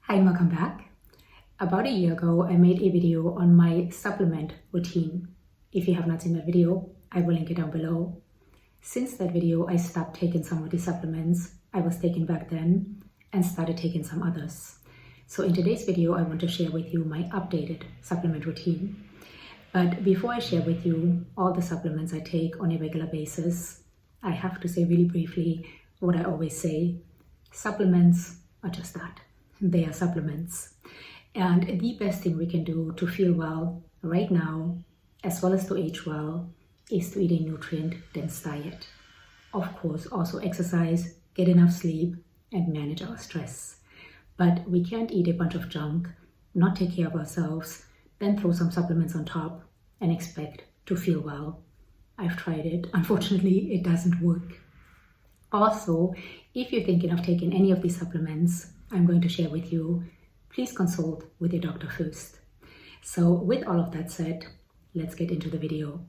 Hi and welcome back. About a year ago, I made a video on my supplement routine. If you have not seen that video, I will link it down below. Since that video, I stopped taking some of the supplements I was taking back then and started taking some others. So in today's video, I want to share with you my updated supplement routine. But before I share with you all the supplements I take on a regular basis, I have to say really briefly what I always say. Supplements are just that. They are supplements. And the best thing we can do to feel well right now, as well as to age well, is to eat a nutrient-dense diet. Of course, also exercise, get enough sleep, and manage our stress. But we can't eat a bunch of junk, not take care of ourselves, then throw some supplements on top and expect to feel well. I've tried it. Unfortunately, it doesn't work. Also, if you're thinking of taking any of these supplements I'm going to share with you, please consult with your doctor first. So with all of that said, let's get into the video.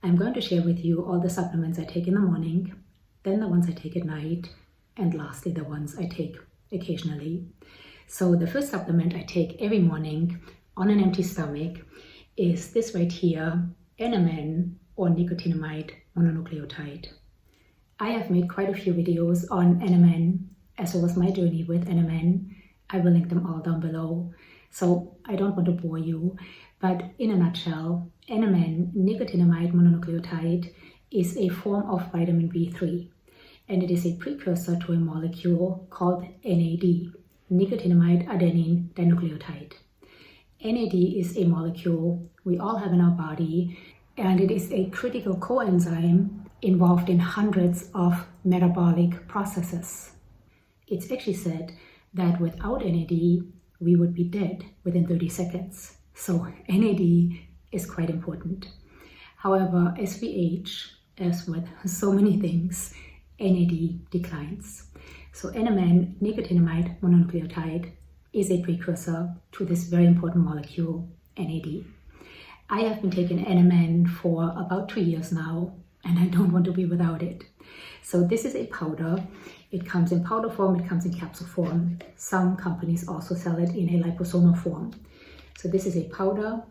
I'm going to share with you all the supplements I take in the morning, then the ones I take at night, and lastly the ones I take occasionally. So the first supplement I take every morning on an empty stomach is this right here, NMN or nicotinamide mononucleotide. I have made quite a few videos on NMN as well as my journey with NMN. I will link them all down below. So I don't want to bore you, but in a nutshell, NMN, nicotinamide mononucleotide, is a form of vitamin B3, and it is a precursor to a molecule called NAD, nicotinamide adenine dinucleotide. NAD is a molecule we all have in our body, and it is a critical coenzyme involved in hundreds of metabolic processes. It's actually said that without NAD, we would be dead within 30 seconds. So NAD is quite important. However, as we age, as with so many things, NAD declines. So NMN, nicotinamide mononucleotide, is a precursor to this very important molecule, NAD. I have been taking NMN for about 2 years now, and I don't want to be without it. So this is a powder. It comes in powder form, it comes in capsule form. Some companies also sell it in a liposomal form. So this is a powder.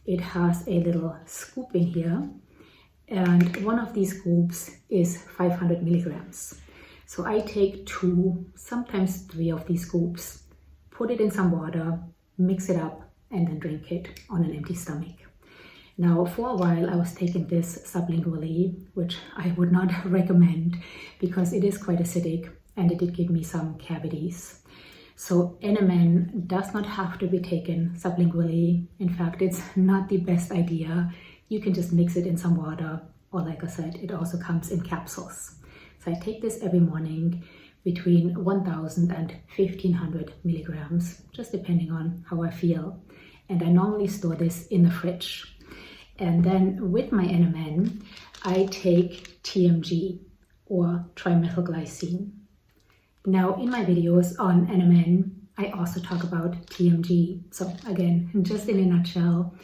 It has a little scoop in here, and one of these scoops is 500 milligrams. So I take 2, sometimes 3 of these scoops, put it in some water, mix it up, and then drink it on an empty stomach. Now, for a while, I was taking this sublingually, which I would not recommend because it is quite acidic and it did give me some cavities. So NMN does not have to be taken sublingually. In fact, it's not the best idea. You can just mix it in some water, or like I said, it also comes in capsules. So I take this every morning between 1000 and 1500 milligrams, just depending on how I feel. And I normally store this in the fridge. And then with my NMN, I take TMG or trimethylglycine. Now in my videos on NMN, I also talk about TMG. So again, just in a nutshell,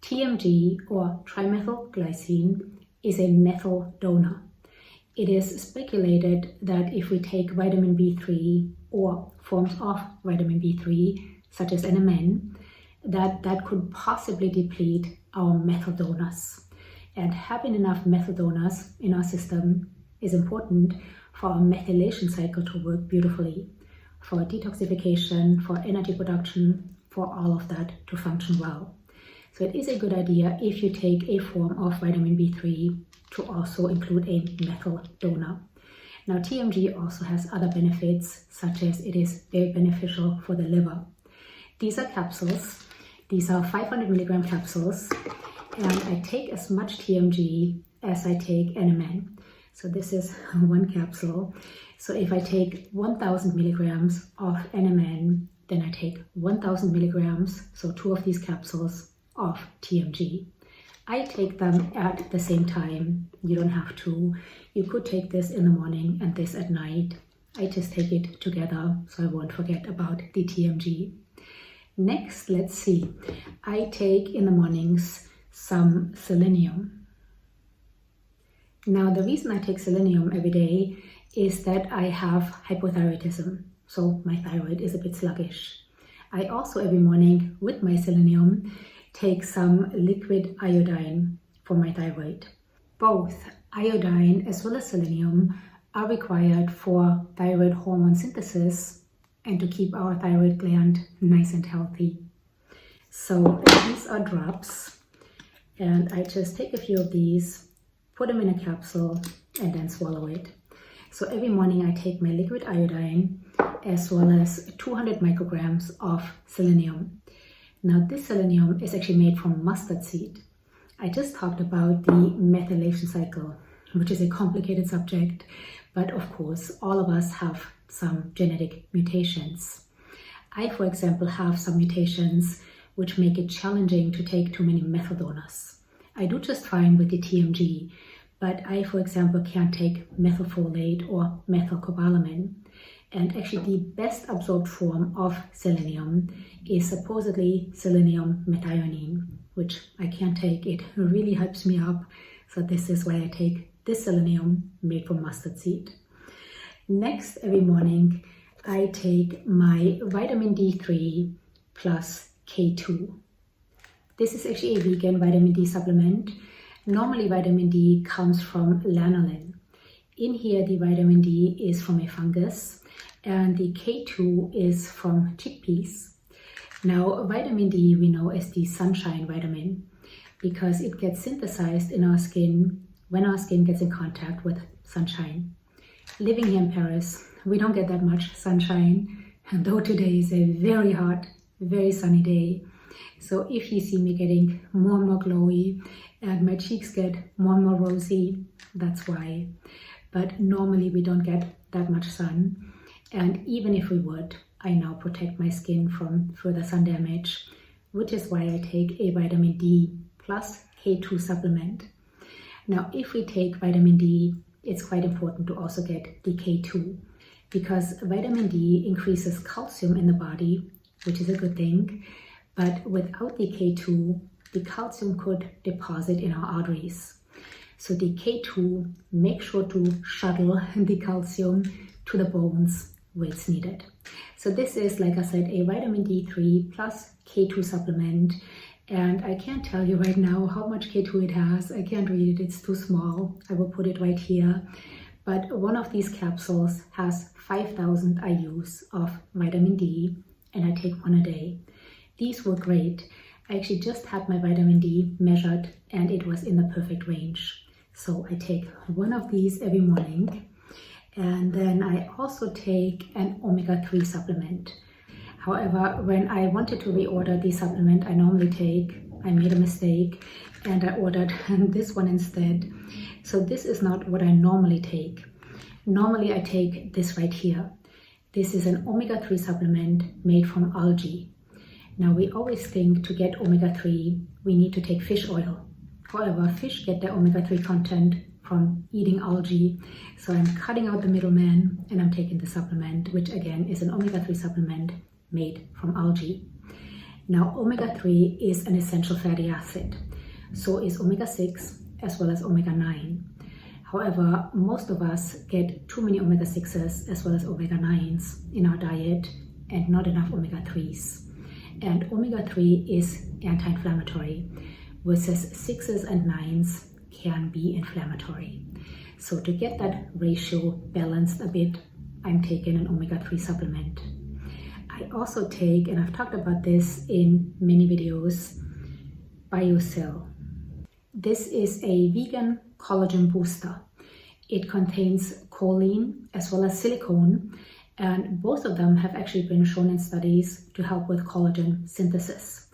TMG or trimethylglycine is a methyl donor. It is speculated that if we take vitamin B3 or forms of vitamin B3, such as NMN, that could possibly deplete our methyl donors. And having enough methyl donors in our system is important for our methylation cycle to work beautifully, for detoxification, for energy production, for all of that to function well. So it is a good idea if you take a form of vitamin B3 to also include a methyl donor. Now TMG also has other benefits, such as it is very beneficial for the liver. These are capsules. These are 500 milligram capsules, and I take as much TMG as I take NMN. So this is one capsule. So if I take 1000 milligrams of NMN, then I take 1000 milligrams, so 2 of these capsules of TMG. I take them at the same time. You don't have to. You could take this in the morning and this at night. I just take it together so I won't forget about the TMG. Next, let's see. I take in the mornings some selenium. Now, the reason I take selenium every day is that I have hypothyroidism. So my thyroid is a bit sluggish. I also every morning with my selenium take some liquid iodine for my thyroid. Both iodine as well as selenium are required for thyroid hormone synthesis and to keep our thyroid gland nice and healthy. So these are drops, and I just take a few of these, put them in a capsule, and then swallow it. So every morning I take my liquid iodine as well as 200 micrograms of selenium. Now this selenium is actually made from mustard seed. I just talked about the methylation cycle, which is a complicated subject, but of course all of us have some genetic mutations. I, for example, have some mutations which make it challenging to take too many methyl donors. I do just fine with the TMG, but I, for example, can't take methylfolate or methylcobalamin. And actually the best absorbed form of selenium is supposedly selenium methionine, which I can't take. It really hypes me up. So this is why I take this selenium made from mustard seed. Next, every morning, I take my vitamin D3 plus K2. This is actually a vegan vitamin D supplement. Normally vitamin D comes from lanolin. In here the vitamin D is from a fungus and the K2 is from chickpeas. Now vitamin D we know as the sunshine vitamin because it gets synthesized in our skin when our skin gets in contact with sunshine. Living here in Paris, we don't get that much sunshine, and though today is a very hot, very sunny day. So if you see me getting more and more glowy and my cheeks get more and more rosy, that's why. But normally we don't get that much sun. And even if we would, I now protect my skin from further sun damage, which is why I take a vitamin D plus K2 supplement. Now, if we take vitamin D, it's quite important to also get the K2 because vitamin D increases calcium in the body, which is a good thing. But without the K2, the calcium could deposit in our arteries. So the K2 makes sure to shuttle the calcium to the bones where it's needed. So this is, like I said, a vitamin D3 plus K2 supplement. And I can't tell you right now how much K2 it has. I can't read it, it's too small. I will put it right here. But one of these capsules has 5,000 IUs of vitamin D, and I take one a day. These were great. I actually just had my vitamin D measured and it was in the perfect range. So I take one of these every morning. And then I also take an omega-3 supplement. However, when I wanted to reorder the supplement I made a mistake and I ordered this one instead. So this is not what I normally take. Normally I take this right here. This is an omega-3 supplement made from algae. Now we always think to get omega-3, we need to take fish oil. However, fish get their omega-3 content from eating algae. So I'm cutting out the middleman and I'm taking the supplement, which again is an omega-3 supplement made from algae. Now omega-3 is an essential fatty acid. So is omega-6 as well as omega-9. However, most of us get too many omega-6s as well as omega-9s in our diet and not enough omega-3s. And omega-3 is anti-inflammatory, versus 6s and 9s can be inflammatory. So to get that ratio balanced a bit, I'm taking an omega-3 supplement. I also take, and I've talked about this in many videos, BioCell. This is a vegan collagen booster. It contains choline as well as silicone, and both of them have actually been shown in studies to help with collagen synthesis.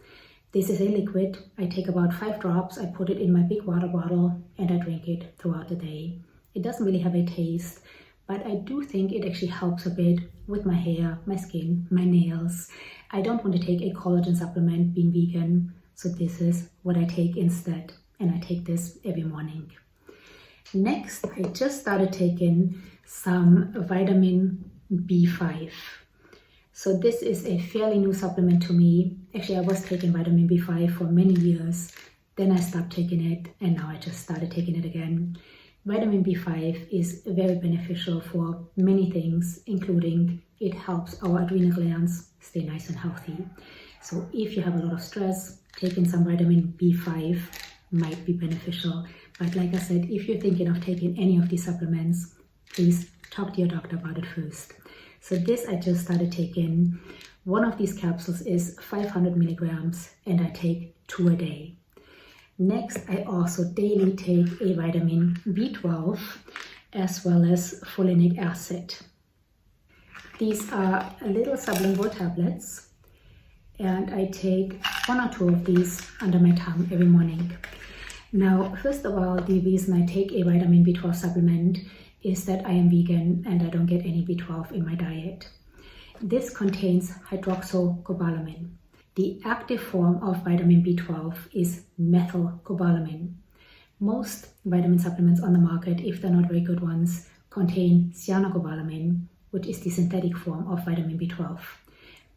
This is a liquid. I take about 5 drops, I put it in my big water bottle, and I drink it throughout the day. It doesn't really have a taste, but I do think it actually helps a bit with my hair, my skin, my nails. I don't want to take a collagen supplement being vegan, so this is what I take instead, and I take this every morning. Next, I just started taking some vitamin B5. So this is a fairly new supplement to me. Actually, I was taking vitamin B5 for many years. Then I stopped taking it and now I just started taking it again. Vitamin B5 is very beneficial for many things, including it helps our adrenal glands stay nice and healthy. So if you have a lot of stress, taking some vitamin B5 might be beneficial. But like I said, if you're thinking of taking any of these supplements, please talk to your doctor about it first. So this I just started taking. One of these capsules is 500 milligrams and I take 2 a day. Next, I also daily take a vitamin B12 as well as folinic acid. These are little sublingual tablets and I take 1 or 2 of these under my tongue every morning. Now, first of all, the reason I take a vitamin B12 supplement is that I am vegan and I don't get any B12 in my diet. This contains hydroxycobalamin. The active form of vitamin B12 is methylcobalamin. Most vitamin supplements on the market, if they're not very good ones, contain cyanocobalamin, which is the synthetic form of vitamin B12.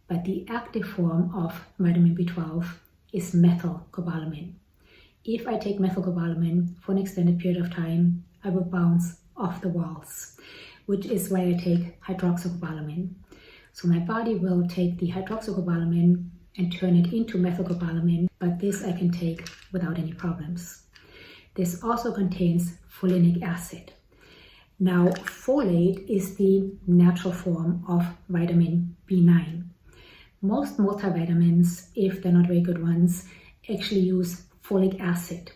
But the active form of vitamin B12 is methylcobalamin. If I take methylcobalamin for an extended period of time, I will bounce off the walls, which is why I take hydroxycobalamin. So my body will take the hydroxycobalamin and turn it into methylcobalamin, but this I can take without any problems. This also contains folinic acid. Now, folate is the natural form of vitamin B9. Most multivitamins, if they're not very good ones, actually use folic acid,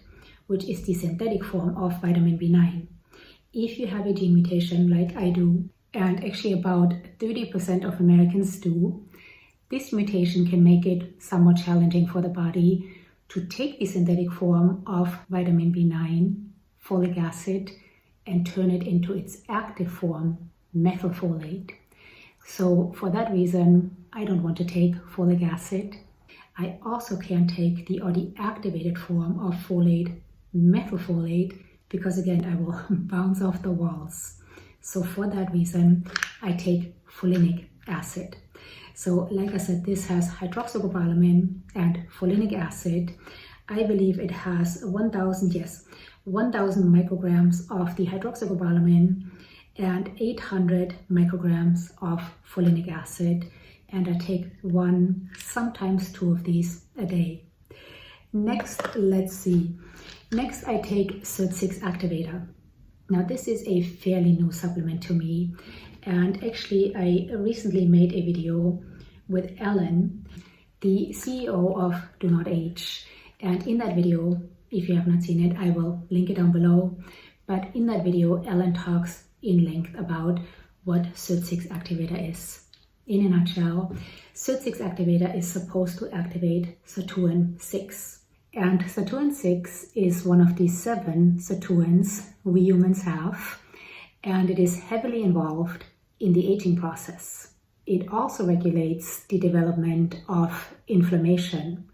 which is the synthetic form of vitamin B9. If you have a gene mutation like I do, and actually about 30% of Americans do, this mutation can make it somewhat challenging for the body to take the synthetic form of vitamin B9, folic acid, and turn it into its active form, methylfolate. So for that reason, I don't want to take folic acid. I also can't take the already activated form of folate, methylfolate, because again, I will bounce off the walls. So for that reason, I take folinic acid. So like I said, this has hydroxycobalamin and folinic acid. I believe it has 1,000 micrograms of the hydroxycobalamin and 800 micrograms of folinic acid. And I take 1, sometimes 2 of these a day. Next, let's see. Next, I take So6 Activator. Now, this is a fairly new supplement to me. And actually, I recently made a video with Ellen, the CEO of Do Not Age. And in that video, if you have not seen it, I will link it down below. But in that video, Ellen talks in length about what So6 Activator is. In a nutshell, So6 Activator is supposed to activate sirtuin 6. And sirtuin 6 is one of the 7 sirtuins we humans have, and it is heavily involved in the aging process. It also regulates the development of inflammation.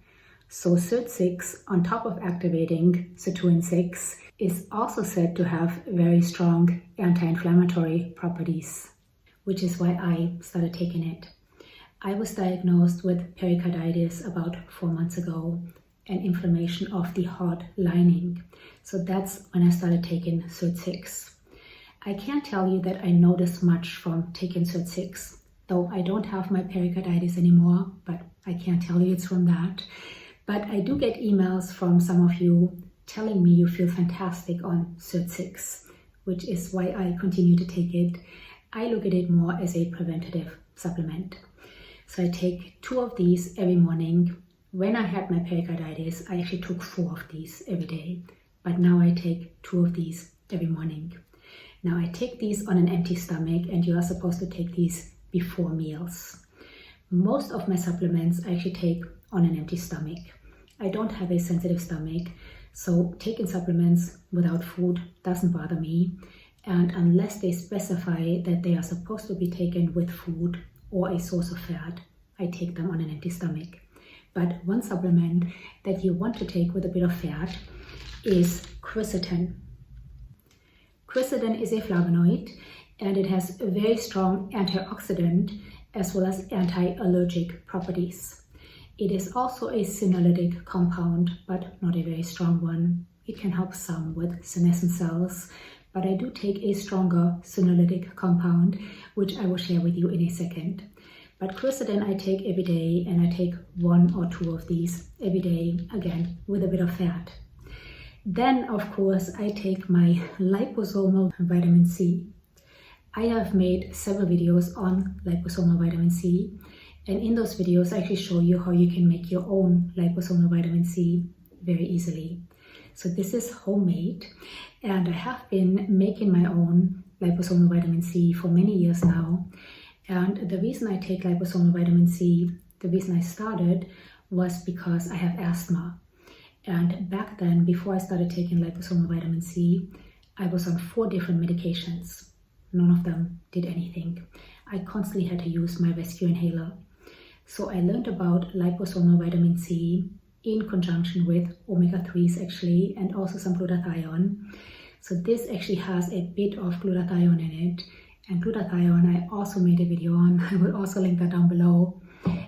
So So6, on top of activating sirtuin 6, is also said to have very strong anti-inflammatory properties, which is why I started taking it. I was diagnosed with pericarditis about 4 months ago, and inflammation of the heart lining. So that's when I started taking So6. I can't tell you that I noticed much from taking So6, though I don't have my pericarditis anymore, but I can't tell you it's from that. But I do get emails from some of you telling me you feel fantastic on So6, which is why I continue to take it. I look at it more as a preventative supplement. So I take 2 of these every morning. When I had my pericarditis, I actually took 4 of these every day, but now I take 2 of these every morning. Now I take these on an empty stomach, and you are supposed to take these before meals. Most of my supplements I actually take on an empty stomach. I don't have a sensitive stomach, so taking supplements without food doesn't bother me. And unless they specify that they are supposed to be taken with food or a source of fat, I take them on an empty stomach. But one supplement that you want to take with a bit of fat is quercetin. Quercetin is a flavonoid, and it has a very strong antioxidant as well as anti-allergic properties. It is also a senolytic compound, but not a very strong one. It can help some with senescent cells, but I do take a stronger senolytic compound, which I will share with you in a second. But quercetin I take every day, and I take 1 or 2 of these every day, again with a bit of fat. Then of course I take my liposomal vitamin C. I have made several videos on liposomal vitamin C, and in those videos I actually show you how you can make your own liposomal vitamin C very easily. So this is homemade, and I have been making my own liposomal vitamin C for many years now. And the reason I take liposomal vitamin C, the reason I started, was because I have asthma. And back then, before I started taking liposomal vitamin C, I was on 4 different medications. None of them did anything. I constantly had to use my rescue inhaler. So I learned about liposomal vitamin C in conjunction with omega-3s actually, and also some glutathione. So this actually has a bit of glutathione in it. And glutathione I also made a video on. I will also link that down below.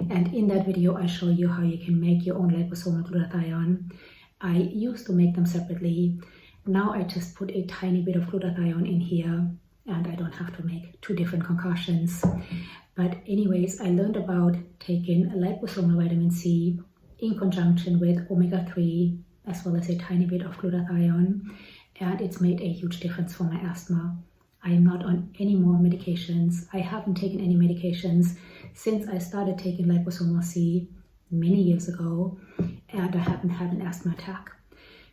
And in that video I show you how you can make your own liposomal glutathione. I used to make them separately. Now I just put a tiny bit of glutathione in here, and I don't have to make 2 different concoctions. But anyways, I learned about taking liposomal vitamin C in conjunction with omega-3 as well as a tiny bit of glutathione, and it's made a huge difference for my asthma. I am not on any more medications. I haven't taken any medications since I started taking liposomal C many years ago, and I haven't had an asthma attack.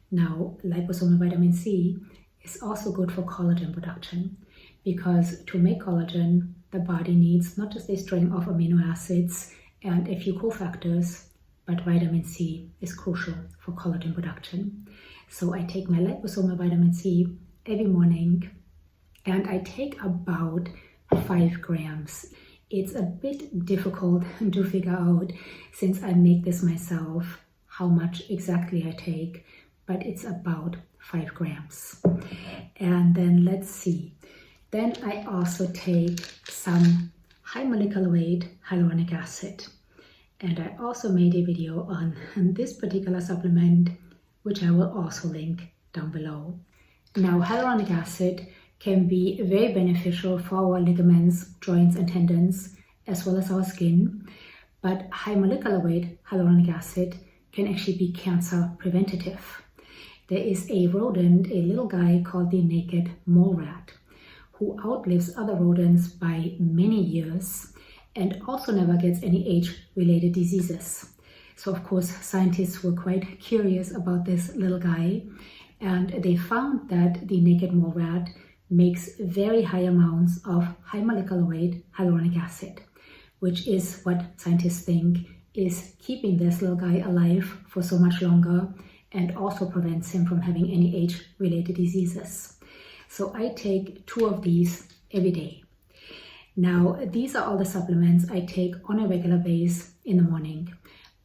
Now, liposomal vitamin C is also good for collagen production, because to make collagen, the body needs not just a string of amino acids and a few cofactors, but vitamin C is crucial for collagen production. So I take my liposomal vitamin C every morning, and I take about 5 grams. It's a bit difficult to figure out, since I make this myself, how much exactly I take, but it's about 5 grams. And then let's see. Then I also take some high molecular weight hyaluronic acid. And I also made a video on this particular supplement, which I will also link down below. Now, hyaluronic acid can be very beneficial for our ligaments, joints and tendons, as well as our skin. But high molecular weight hyaluronic acid can actually be cancer preventative. There is a rodent, a little guy called the naked mole rat, who outlives other rodents by many years and also never gets any age-related diseases. So of course, scientists were quite curious about this little guy, and they found that the naked mole rat makes very high amounts of high molecular weight hyaluronic acid, which is what scientists think is keeping this little guy alive for so much longer and also prevents him from having any age-related diseases. So I take 2 of these every day. Now, these are all the supplements I take on a regular basis in the morning.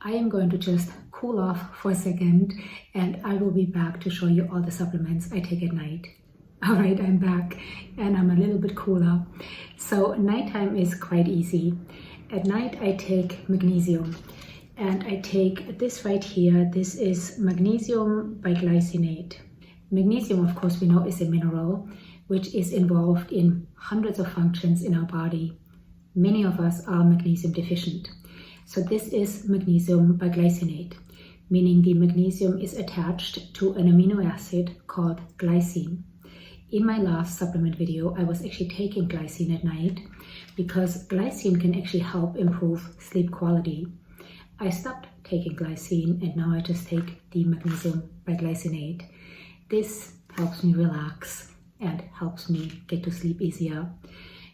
I am going to just cool off for a second, and I will be back to show you all the supplements I take at night. All right, I'm back, and I'm a little bit cooler. So nighttime is quite easy. At night I take magnesium, and I take this right here. This is magnesium biglycinate. Magnesium, of course, we know is a mineral which is involved in hundreds of functions in our body. Many of us are magnesium deficient. So this is magnesium biglycinate, meaning the magnesium is attached to an amino acid called glycine. In my last supplement video, I was actually taking glycine at night because glycine can actually help improve sleep quality. I stopped taking glycine, and now I just take the magnesium biglycinate. This helps me relax and helps me get to sleep easier.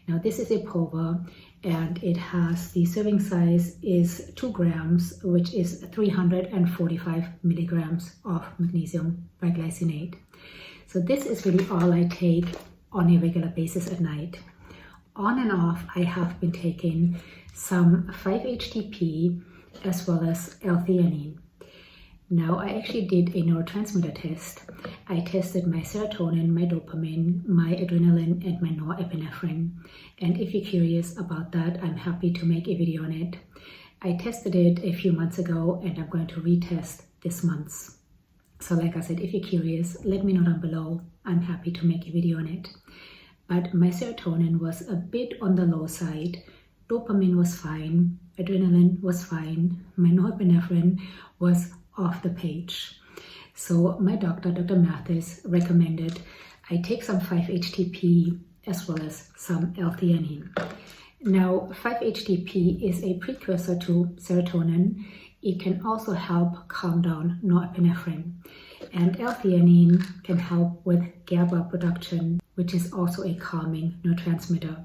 Now this is a pulver, and it has, the serving size is 2 grams, which is 345 milligrams of magnesium biglycinate. So this is really all I take on a regular basis at night. On and off, I have been taking some 5-HTP as well as L-theanine. Now, I actually did a neurotransmitter test. I tested my serotonin, my dopamine, my adrenaline, and my norepinephrine. And if you're curious about that, I'm happy to make a video on it. I tested it a few months ago, and I'm going to retest this month. So like I said, if you're curious, let me know down below. I'm happy to make a video on it. But my serotonin was a bit on the low side, dopamine was fine, adrenaline was fine, my norepinephrine was off the page. So my doctor, Dr. Mathis, recommended I take some 5-HTP as well as some L-theanine. Now, 5-HTP is a precursor to serotonin. It can also help calm down norepinephrine. And L-theanine can help with GABA production, which is also a calming neurotransmitter.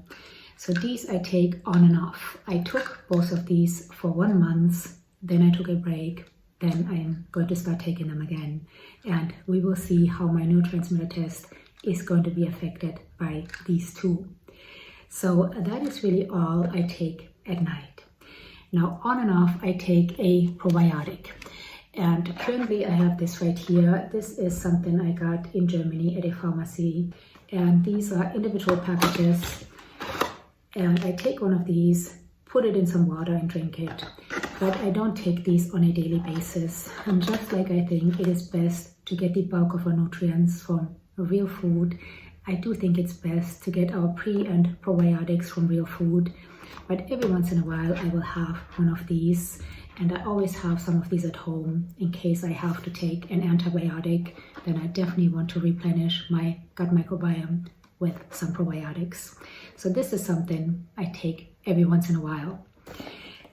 So these I take on and off. I took both of these for 1 month, then I took a break, then I'm going to start taking them again. And we will see how my neurotransmitter test is going to be affected by these two. So that is really all I take at night. Now on and off I take a probiotic. And currently I have this right here. This is something I got in Germany at a pharmacy. And these are individual packages. And I take one of these, put it in some water and drink it. But I don't take these on a daily basis. And just like I think it is best to get the bulk of our nutrients from real food, I do think it's best to get our pre and probiotics from real food. But every once in a while I will have one of these, and I always have some of these at home in case I have to take an antibiotic. Then I definitely want to replenish my gut microbiome with some probiotics. So this is something I take every once in a while.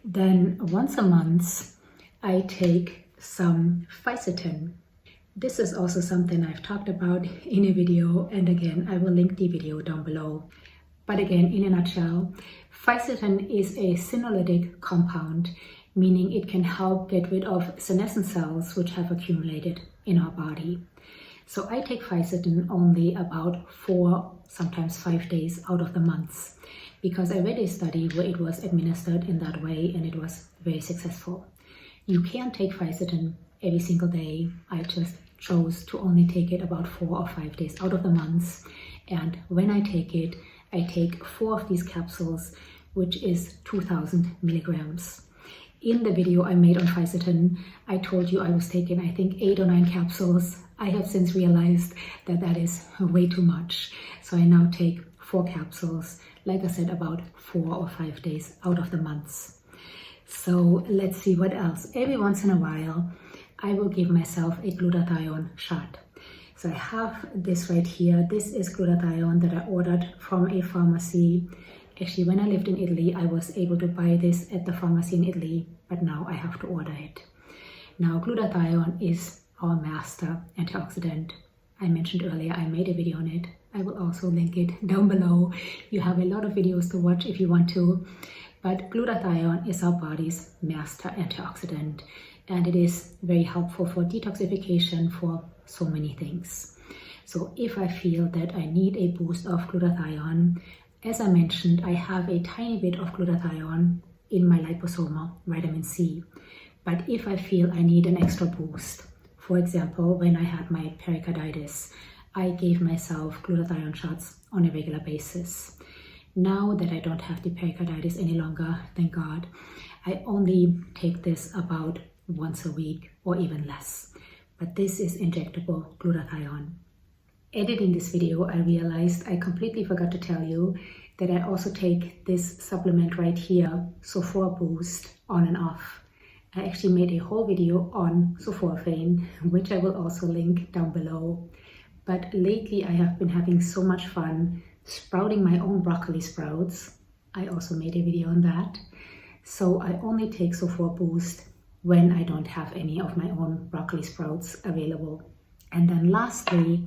Then once a month I take some Fisotin. This is also something I've talked about in a video, and again, I will link the video down below. But again, in a nutshell, Fisotin is a senolytic compound, meaning it can help get rid of senescent cells which have accumulated in our body. So I take Fisotin only about 4, sometimes 5 days out of the months, because I read a study where it was administered in that way and it was very successful. You can take Fisotin every single day. I just chose to only take it about 4 or 5 days out of the months. And when I take 4 of these capsules, which is 2000 milligrams. In the video I made on Fisotin, I told you I was taking, I think, 8 or 9 capsules. I have since realized that that is way too much. So I now take 4 capsules, like I said, about 4 or 5 days out of the months. So let's see what else. Every once in a while, I will give myself a glutathione shot. So I have this right here. This is glutathione that I ordered from a pharmacy. Actually, when I lived in Italy, I was able to buy this at the pharmacy in Italy, but now I have to order it. Now, glutathione is our master antioxidant. I mentioned earlier, I made a video on it. I will also link it down below. You have a lot of videos to watch if you want to. But glutathione is our body's master antioxidant, and it is very helpful for detoxification, for so many things. So if I feel that I need a boost of glutathione, as I mentioned, I have a tiny bit of glutathione in my liposomal vitamin C. But if I feel I need an extra boost, for example, when I had my pericarditis, I gave myself glutathione shots on a regular basis. Now that I don't have the pericarditis any longer, thank God, I only take this about once a week or even less. But this is injectable glutathione. Editing this video, I realized I completely forgot to tell you that I also take this supplement right here, So4 Boost, on and off. I actually made a whole video on sulforaphane, which I will also link down below. But lately I have been having so much fun sprouting my own broccoli sprouts. I also made a video on that. So I only take So4 Boost when I don't have any of my own broccoli sprouts available. And then lastly,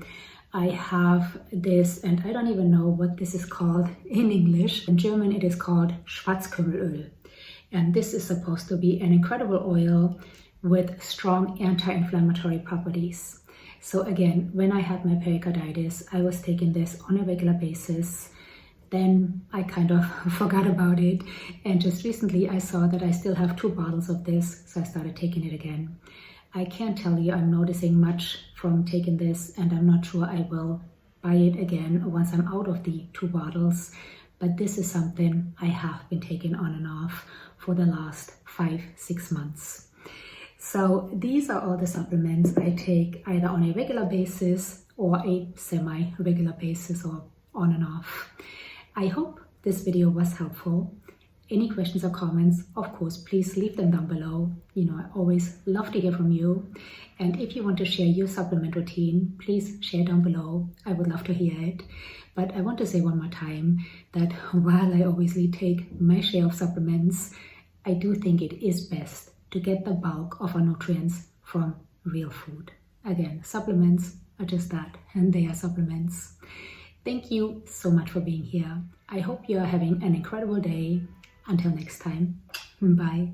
I have this, and I don't even know what this is called in English. In German it is called Schwarzker. And this is supposed to be an incredible oil with strong anti-inflammatory properties. So again, when I had my pericarditis, I was taking this on a regular basis. Then I kind of forgot about it. And just recently I saw that I still have 2 bottles of this, so I started taking it again. I can't tell you I'm noticing much from taking this, and I'm not sure I will buy it again once I'm out of the 2 bottles. But this is something I have been taking on and off for the last 5-6 months. So these are all the supplements I take either on a regular basis or a semi-regular basis, or on and off. I hope this video was helpful. Any questions or comments, of course, please leave them down below. You know, I always love to hear from you. And if you want to share your supplement routine, please share down below. I would love to hear it. But I want to say one more time that while I obviously take my share of supplements, I do think it is best to get the bulk of our nutrients from real food. Again, supplements are just that, and they are supplements. Thank you so much for being here. I hope you are having an incredible day. Until next time, bye.